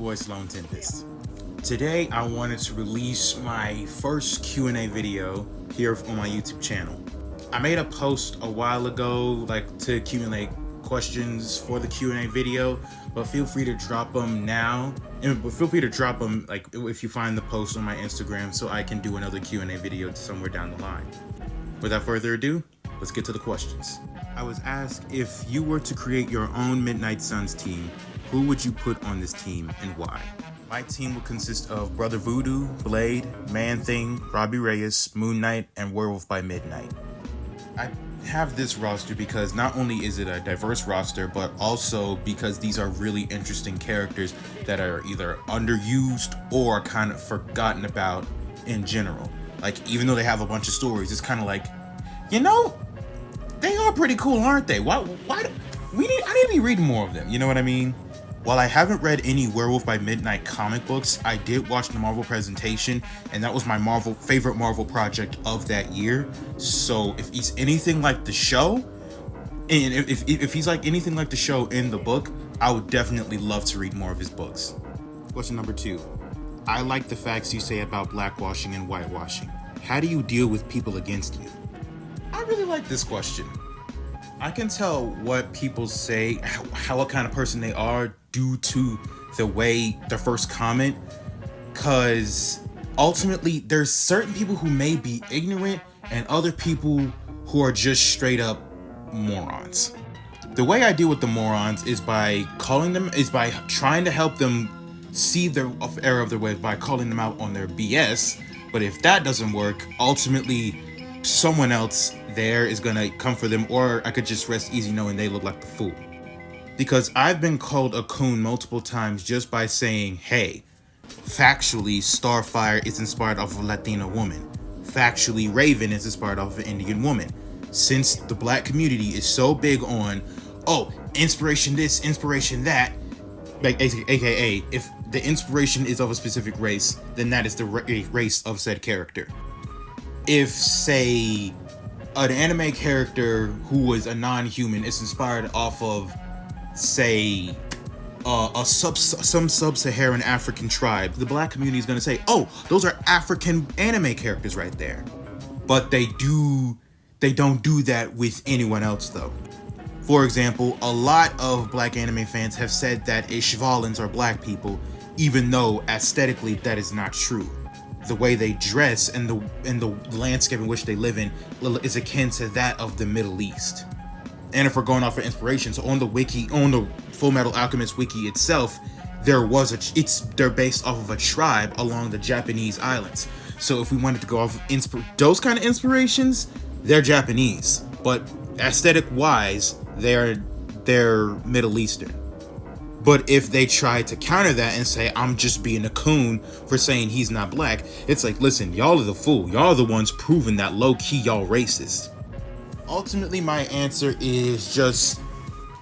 boy Sloan Tempest. Today I wanted to release my first Q&A video here on my YouTube channel. I made a post a while ago to accumulate questions for the Q&A video, but feel free to drop them now. And feel free to drop them if you find the post on my Instagram so I can do another Q&A video somewhere down the line. Without further ado, let's get to the questions. I was asked, if you were to create your own Midnight Suns team, who would you put on this team and why? My team would consist of Brother Voodoo, Blade, Man-Thing, Robbie Reyes, Moon Knight, and Werewolf by Midnight. I have this roster because not only is it a diverse roster, but also because these are really interesting characters that are either underused or kind of forgotten about in general. Even though they have a bunch of stories, it's kind of they are pretty cool, aren't they? I need to be reading more of them, you know what I mean? While I haven't read any Werewolf by Midnight comic books, I did watch the Marvel presentation, and that was my favorite Marvel project of that year. So if he's anything like the show, and if he's like anything like the show in the book, I would definitely love to read more of his books. Question number 2. I like the facts you say about blackwashing and whitewashing. How do you deal with people against you? I really like this question. I can tell what people say, what kind of person they are due to the way their first comment, because ultimately there's certain people who may be ignorant and other people who are just straight up morons. The way I deal with the morons is by trying to help them see the error of their ways by calling them out on their BS. But if that doesn't work, ultimately someone else there is gonna come for them, or I could just rest easy knowing they look like the fool. Because I've been called a coon multiple times just by saying, hey, factually Starfire is inspired off of a Latina woman. Factually Raven is inspired off of an Indian woman. Since the black community is so big on, inspiration this, inspiration that, aka if the inspiration is of a specific race, then that is the race of said character. If, say, an anime character who was a non-human is inspired off of, say, some sub-Saharan African tribe, the black community is going to say, oh, those are African anime characters right there. But they don't do that with anyone else, though. For example, a lot of black anime fans have said that Ishvalans are black people, even though aesthetically that is not true. The way they dress and the landscape in which they live in is akin to that of the Middle East. And if we're going off of inspiration, so on the Full Metal Alchemist wiki itself, they're based off of a tribe along the Japanese islands. So if we wanted to go off of those kind of inspirations, they're Japanese, but aesthetic wise, they're Middle Eastern. But if they try to counter that and say, I'm just being a coon for saying he's not black, it's like, listen, y'all are the fool. Y'all are the ones proving that low-key y'all racist. Ultimately, my answer is just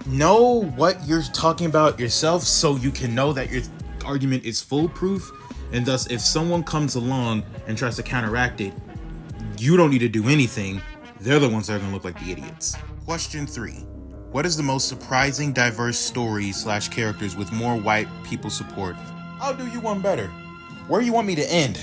know what you're talking about yourself so you can know that your argument is foolproof. And thus, if someone comes along and tries to counteract it, you don't need to do anything. They're the ones that are going to look like the idiots. Question 3. What is the most surprising diverse stories / characters with more white people support? I'll do you one better. Where do you want me to end?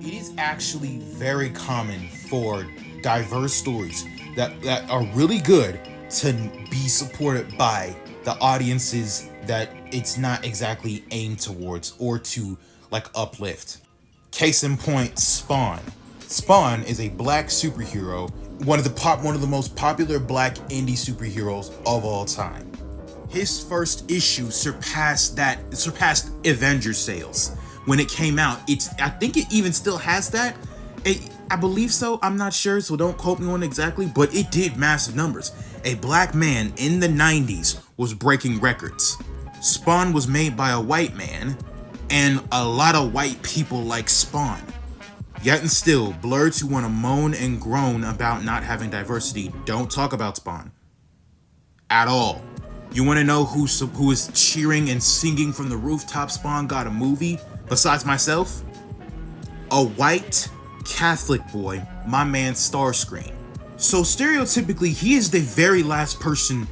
It is actually very common for diverse stories that are really good to be supported by the audiences that it's not exactly aimed towards or to uplift. Case in point, Spawn. Spawn is a black superhero, one of the most popular black indie superheroes of all time. His first issue surpassed Avengers sales when it came out. I think it even still has that. I believe so. I'm not sure, so don't quote me on it exactly, but it did massive numbers. A black man in the 90s was breaking records. Spawn was made by a white man, and a lot of white people like Spawn. Yet and still, blurs who want to moan and groan about not having diversity don't talk about Spawn. At all. You want to know who is cheering and singing from the rooftop Spawn got a movie, besides myself? A white Catholic boy, my man Starscream. So stereotypically, he is the very last person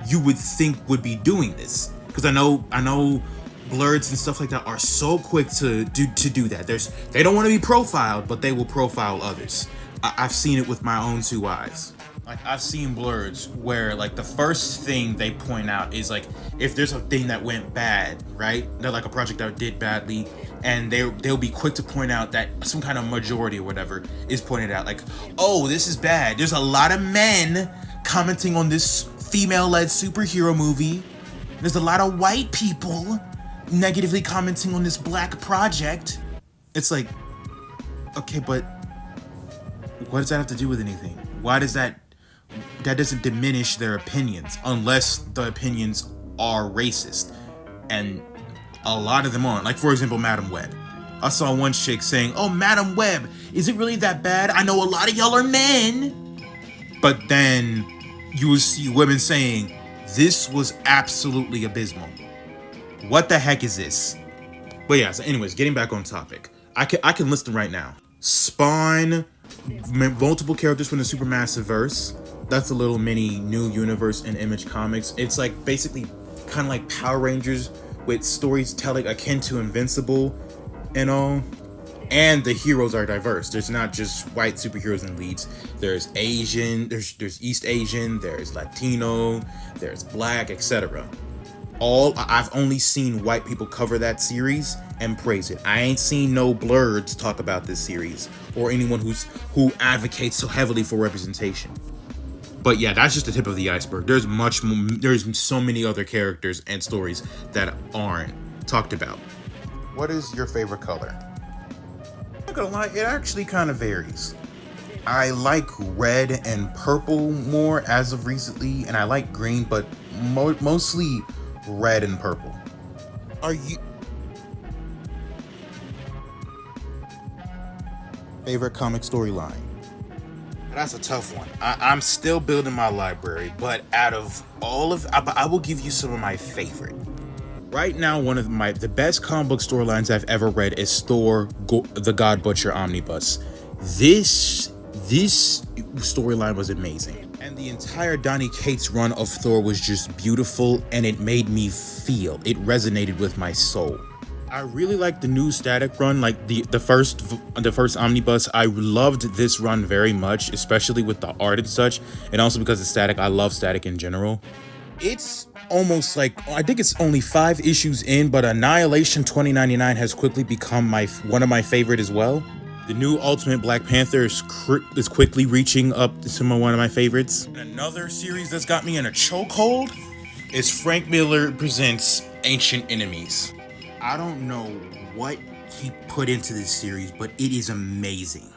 you would think would be doing this. Because I know blurs and stuff like that are so quick to do that. They don't want to be profiled, but they will profile others. I've seen it with my own two eyes. Like, I've seen blurs where, like, the first thing they point out is, like, if there's a thing that went bad, right? They're like a project that did badly, and they'll be quick to point out that some kind of majority or whatever is pointed out. Like, oh, this is bad. There's a lot of men commenting on this female-led superhero movie. There's a lot of white people negatively commenting on this black project. It's like, okay, but what does that have to do with anything? Why does that doesn't diminish their opinions, unless the opinions are racist, and a lot of them aren't. Like, for example, Madam Web. I saw one chick saying, oh, Madam Web, is it really that bad? I know a lot of y'all are men. But then you will see women saying, this was absolutely abysmal. What the heck is this? But yeah, so anyways, getting back on topic. I can list them right now. Spawn, multiple characters from the Supermassive Verse. That's a little mini new universe in Image Comics. It's like basically kind of like Power Rangers with stories telling akin to Invincible and all. And the heroes are diverse. There's not just white superheroes and leads. There's Asian, there's East Asian, there's Latino, there's Black, etc. I've only seen white people cover that series and praise it. I ain't seen no blurs talk about this series or anyone who advocates so heavily for representation. But yeah, that's just the tip of the iceberg. There's so many other characters and stories that aren't talked about. What is your favorite color? I'm not gonna lie, it actually kind of varies. I like red and purple more as of recently, and I like green, but mostly red and purple. Are you... Favorite comic storyline? That's a tough one. I'm still building my library, but out of all of... I will give you some of my favorite. Right now, one of the best comic book storylines I've ever read is Thor, the God Butcher Omnibus. This storyline was amazing. And the entire Donny Cates run of Thor was just beautiful, and it made me feel. It resonated with my soul. I really like the new Static run, like the first omnibus. I loved this run very much, especially with the art and such, and also because it's Static. I love Static in general. It's almost like, I think it's only 5 issues in, but Annihilation 2099 has quickly become one of my favorite as well. The new Ultimate Black Panther is quickly reaching up to one of my favorites. And another series that's got me in a chokehold is Frank Miller Presents Ancient Enemies. I don't know what he put into this series, but it is amazing.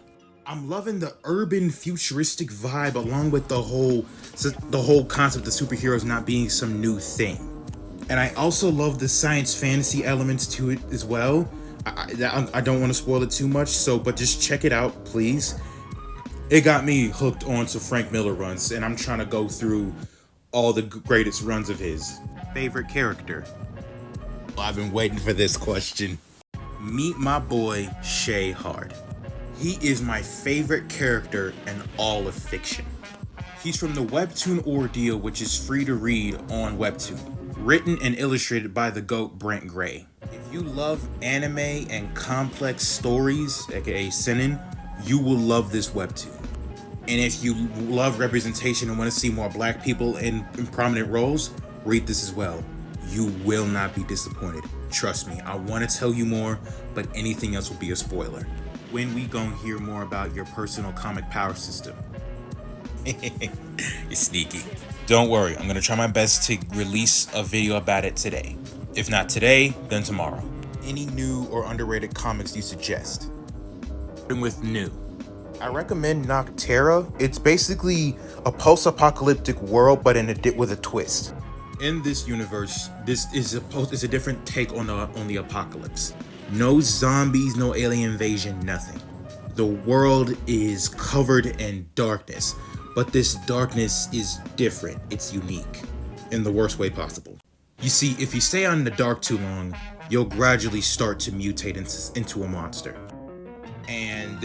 I'm loving the urban futuristic vibe, along with the whole concept of superheroes not being some new thing. And I also love the science fantasy elements to it as well. I don't want to spoil it too much, but just check it out, please. It got me hooked onto Frank Miller runs, and I'm trying to go through all the greatest runs of his. Favorite character? I've been waiting for this question. Meet my boy, Shay Hard. He is my favorite character in all of fiction. He's from the Webtoon Ordeal, which is free to read on Webtoon. Written and illustrated by the GOAT Brent Gray. If you love anime and complex stories, aka seinen, you will love this Webtoon. And if you love representation and want to see more black people in prominent roles, read this as well. You will not be disappointed. Trust me, I want to tell you more, but anything else will be a spoiler. When we gon' hear more about your personal comic power system. You're sneaky. Don't worry, I'm gonna try my best to release a video about it today. If not today, then tomorrow. Any new or underrated comics you suggest? Starting with new. I recommend Noctera. It's basically a post-apocalyptic world, but with a twist. In this universe, this is a different take on the apocalypse. No zombies, no alien invasion, nothing. The world is covered in darkness, but this darkness is different. It's unique in the worst way possible. You see, if you stay out in the dark too long, you'll gradually start to mutate into a monster. And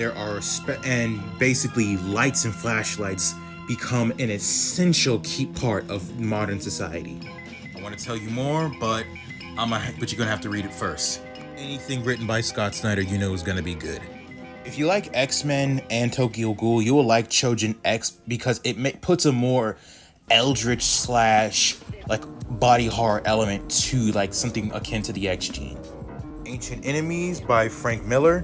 basically lights and flashlights become an essential key part of modern society. I want to tell you more, but but you're gonna have to read it first. Anything written by Scott Snyder, you know is gonna be good. If you like X-Men and Tokyo Ghoul, you will like Chojin X because it puts a more eldritch slash like body horror element to like something akin to the X Gene. Ancient Enemies by Frank Miller.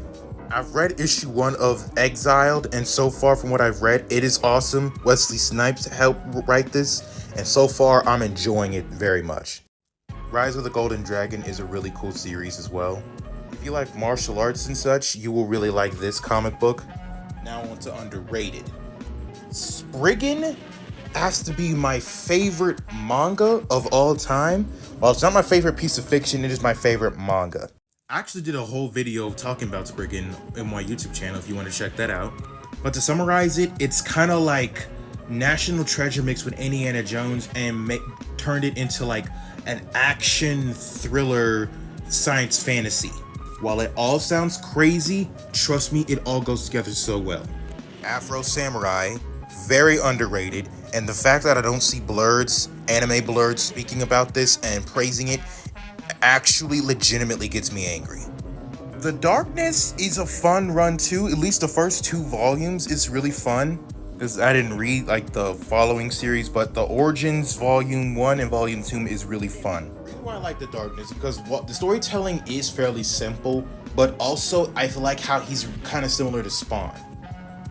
I've read issue 1 of Exiled, and so far from what I've read, it is awesome. Wesley Snipes helped write this, and so far I'm enjoying it very much. Rise of the Golden Dragon is a really cool series as well. If you like martial arts and such, you will really like this comic book. Now on to underrated. Spriggan has to be my favorite manga of all time. While it's not my favorite piece of fiction, it is my favorite manga. I actually did a whole video talking about Spriggan in my YouTube channel if you want to check that out. But to summarize it, it's kind of like National Treasure mixed with Indiana Jones and turned it into like an action thriller science fantasy. While it all sounds crazy, trust me, it all goes together so well. Afro Samurai, very underrated, and the fact that I don't see blurs, anime blurs, speaking about this and praising it actually legitimately gets me angry. The Darkness is a fun run too, at least the first 2 volumes is really fun. Because I didn't read like the following series, but the Origins Volume 1 and Volume 2 is really fun. The reason why I like The Darkness is because the storytelling is fairly simple, but also I feel like how he's kind of similar to Spawn.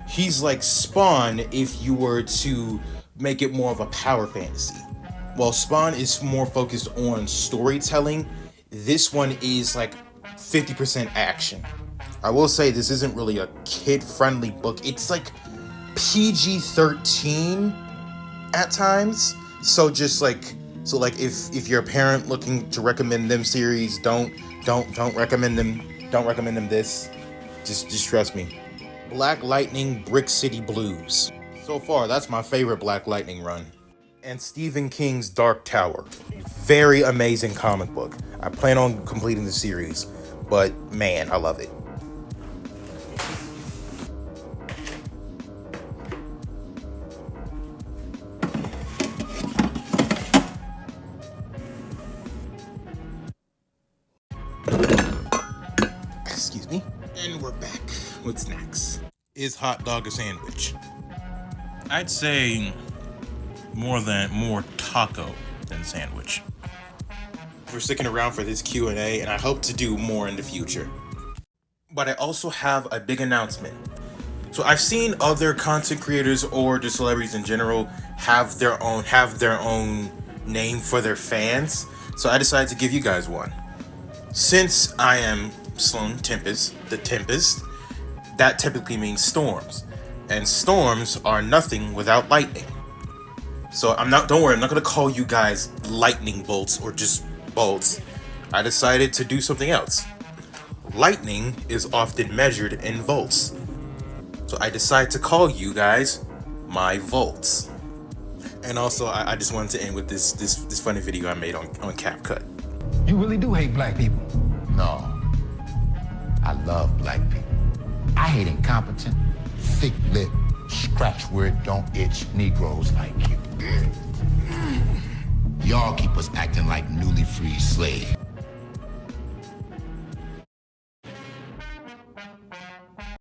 He's like Spawn if you were to make it more of a power fantasy. While Spawn is more focused on storytelling, this one is like 50% action. I will say this isn't really a kid-friendly book. It's like PG-13 at times. So just like if you're a parent looking to recommend them series, don't recommend them. Don't recommend them this. Just trust me. Black Lightning Brick City Blues. So far, that's my favorite Black Lightning run. And Stephen King's Dark Tower. Very amazing comic book. I plan on completing the series, but man, I love it. Excuse me. And we're back with snacks. Is hot dog a sandwich? I'd say more taco than sandwich. For sticking around for this Q&A, and I hope to do more in the future. But I also have a big announcement. So I've seen other content creators or just celebrities in general have their own name for their fans. So I decided to give you guys one. Since I am Sloan Tempest, the Tempest, that typically means storms. And storms are nothing without lightning. So don't worry, I'm not gonna call you guys lightning bolts or just bolts. I decided to do something else. Lightning is often measured in volts. So I decided to call you guys my volts. And also, I just wanted to end with this funny video I made on CapCut. You really do hate black people? No. I love black people. I hate incompetent, thick-lipped, scratch where it don't itch Negroes like you. Y'all keep us acting like newly freed slaves.